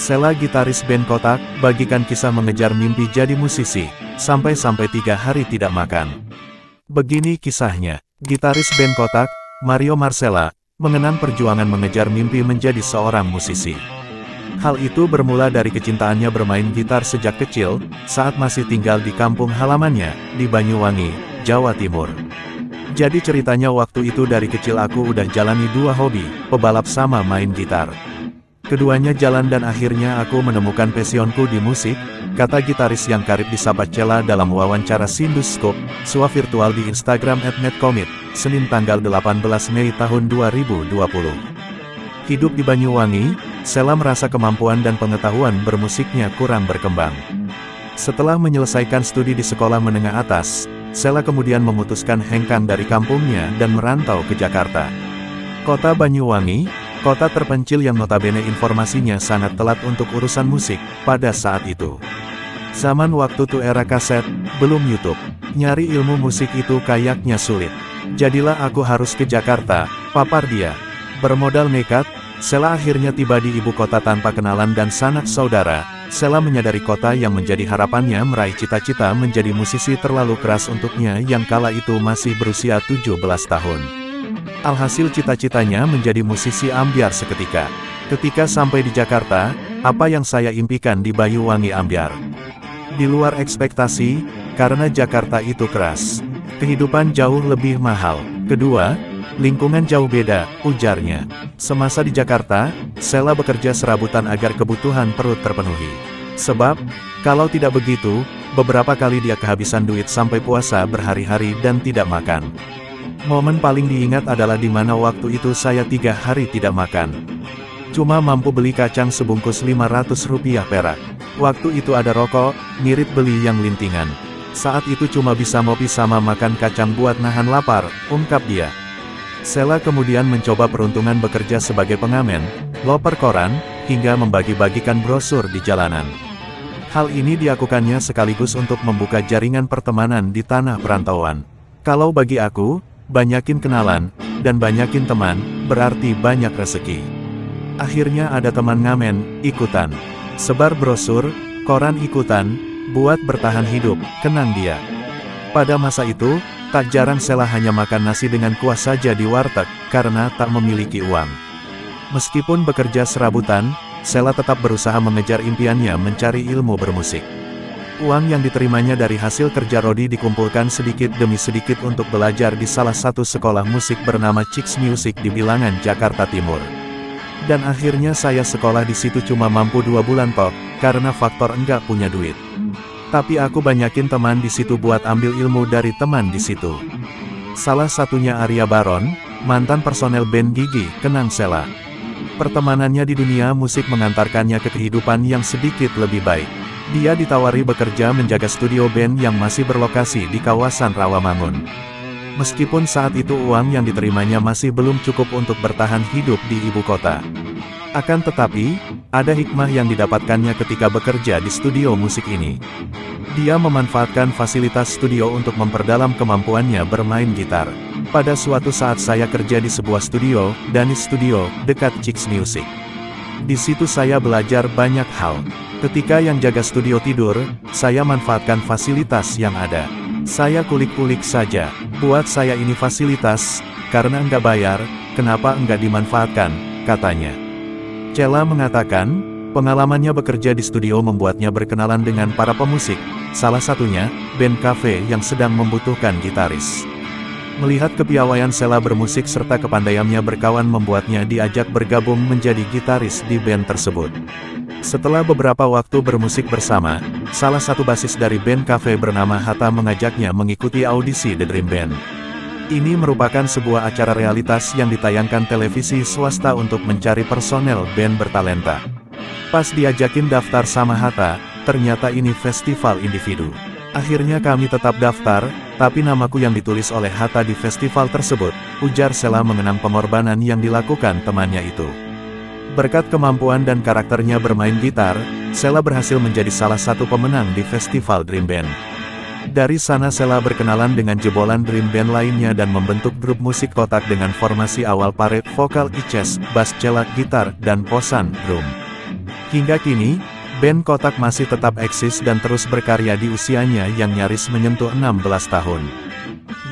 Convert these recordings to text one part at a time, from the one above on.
Sheila gitaris band Kotak, bagikan kisah mengejar mimpi jadi musisi, sampai-sampai 3 hari tidak makan. Begini kisahnya, gitaris band Kotak, Mario Marcella, mengenang perjuangan mengejar mimpi menjadi seorang musisi. Hal itu bermula dari kecintaannya bermain gitar sejak kecil, saat masih tinggal di kampung halamannya, di Banyuwangi, Jawa Timur. Jadi ceritanya waktu itu dari kecil aku udah jalani 2 hobi, pebalap sama main gitar. Keduanya jalan dan akhirnya aku menemukan passionku di musik, kata gitaris yang karib disapa Sheila dalam wawancara Sinduskop, sua virtual di Instagram @netcommit, Senin tanggal 18 Mei tahun 2020. Hidup di Banyuwangi, Sheila merasa kemampuan dan pengetahuan bermusiknya kurang berkembang. Setelah menyelesaikan studi di sekolah menengah atas, Sheila kemudian memutuskan hengkang dari kampungnya dan merantau ke Jakarta. Kota Banyuwangi, kota terpencil yang notabene informasinya sangat telat untuk urusan musik, pada saat itu. Zaman waktu itu era kaset, belum YouTube. Nyari ilmu musik itu kayaknya sulit. Jadilah aku harus ke Jakarta, papar dia. Bermodal nekat, Sheila akhirnya tiba di ibu kota tanpa kenalan dan sanak saudara. Sheila menyadari kota yang menjadi harapannya meraih cita-cita menjadi musisi terlalu keras untuknya yang kala itu masih berusia 17 tahun. Alhasil cita-citanya menjadi musisi ambyar seketika. Ketika sampai di Jakarta, apa yang saya impikan di Banyuwangi ambyar. Di luar ekspektasi, karena Jakarta itu keras. Kehidupan jauh lebih mahal. Kedua, lingkungan jauh beda, ujarnya. Semasa di Jakarta, Sheila bekerja serabutan agar kebutuhan perut terpenuhi. Sebab, kalau tidak begitu, beberapa kali dia kehabisan duit sampai puasa berhari-hari dan tidak makan. Momen paling diingat adalah di mana waktu itu saya 3 hari tidak makan. Cuma mampu beli kacang sebungkus Rp500 perak. Waktu itu ada rokok, ngirit beli yang lintingan. Saat itu cuma bisa ngopi sama makan kacang buat nahan lapar, ungkap dia. Sheila kemudian mencoba peruntungan bekerja sebagai pengamen, loper koran, hingga membagi-bagikan brosur di jalanan. Hal ini dilakukannya sekaligus untuk membuka jaringan pertemanan di tanah perantauan. Kalau bagi aku, banyakin kenalan, dan banyakin teman, berarti banyak rezeki. Akhirnya ada teman ngamen, ikutan. Sebar brosur, koran ikutan, buat bertahan hidup, kenang dia. Pada masa itu, tak jarang Sheila hanya makan nasi dengan kuah saja di warteg, karena tak memiliki uang. Meskipun bekerja serabutan, Sheila tetap berusaha mengejar impiannya mencari ilmu bermusik. Uang yang diterimanya dari hasil kerja Rodi dikumpulkan sedikit demi sedikit untuk belajar di salah satu sekolah musik bernama Chicks Music di Bilangan, Jakarta Timur. Dan akhirnya saya sekolah di situ cuma mampu 2 bulan toh, karena faktor enggak punya duit. Tapi aku banyakin teman di situ buat ambil ilmu dari teman di situ. Salah satunya Arya Baron, mantan personel band Gigi, kenang Sheila. Pertemanannya di dunia musik mengantarkannya ke kehidupan yang sedikit lebih baik. Dia ditawari bekerja menjaga studio band yang masih berlokasi di kawasan Rawamangun. Meskipun saat itu uang yang diterimanya masih belum cukup untuk bertahan hidup di ibu kota. Akan tetapi, ada hikmah yang didapatkannya ketika bekerja di studio musik ini. Dia memanfaatkan fasilitas studio untuk memperdalam kemampuannya bermain gitar. Pada suatu saat saya kerja di sebuah studio, Danis Studio, dekat Chicks Music. Di situ saya belajar banyak hal. Ketika yang jaga studio tidur, saya manfaatkan fasilitas yang ada. Saya kulik-kulik saja. Buat saya ini fasilitas, karena enggak bayar, kenapa enggak dimanfaatkan, katanya. Sheila mengatakan, pengalamannya bekerja di studio membuatnya berkenalan dengan para pemusik, salah satunya, band cafe yang sedang membutuhkan gitaris. Melihat kepiawaian Sheila bermusik serta kepandaiannya berkawan membuatnya diajak bergabung menjadi gitaris di band tersebut. Setelah beberapa waktu bermusik bersama, salah satu basis dari band cafe bernama Hatta mengajaknya mengikuti audisi The Dream Band. Ini merupakan sebuah acara realitas yang ditayangkan televisi swasta untuk mencari personel band bertalenta. Pas diajakin daftar sama Hatta, ternyata ini festival individu. Akhirnya kami tetap daftar, tapi namaku yang ditulis oleh Hatta di festival tersebut, ujar Sheila mengenang pengorbanan yang dilakukan temannya itu. Berkat kemampuan dan karakternya bermain gitar, Sheila berhasil menjadi salah satu pemenang di festival Dream Band. Dari sana Sheila berkenalan dengan jebolan Dream Band lainnya dan membentuk grup musik Kotak dengan formasi awal Paret, vokal Ices, bass celak gitar, dan Posan, drum. Hingga kini, band Kotak masih tetap eksis dan terus berkarya di usianya yang nyaris menyentuh 16 tahun.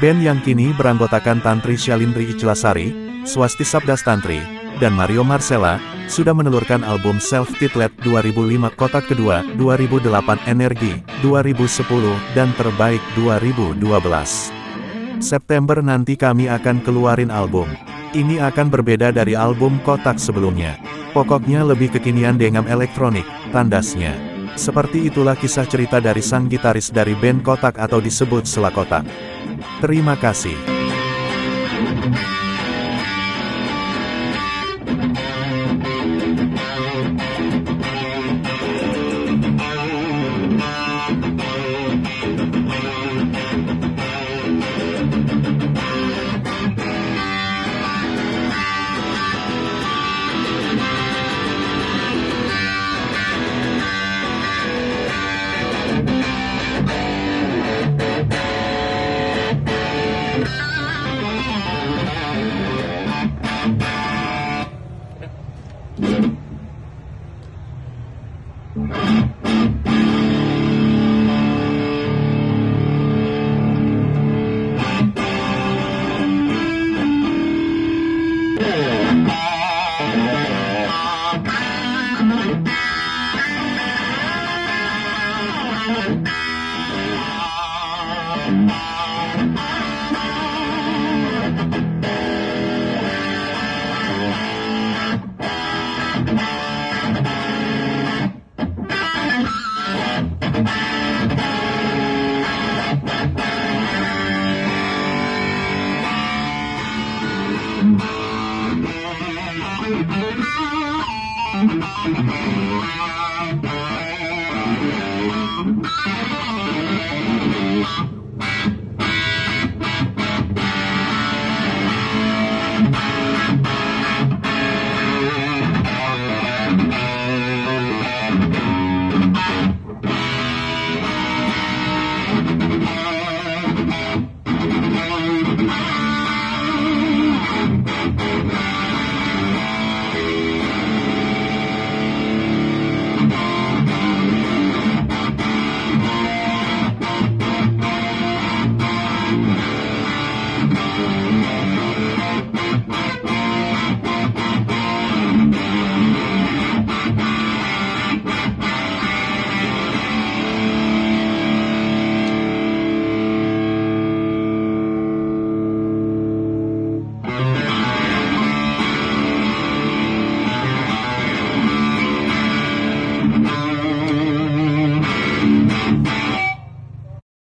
Band yang kini beranggotakan Tantri Syalindri Iclasari, Swasti Sabdas Tantri, dan Mario Marcella, sudah menelurkan album self-titled 2005 Kotak Kedua, 2008 Energi, 2010, dan Terbaik 2012. September nanti kami akan keluarin album. Ini akan berbeda dari album Kotak sebelumnya. Pokoknya lebih kekinian dengan elektronik, tandasnya. Seperti itulah kisah cerita dari sang gitaris dari band Kotak atau disebut Sela Kotak. Terima kasih.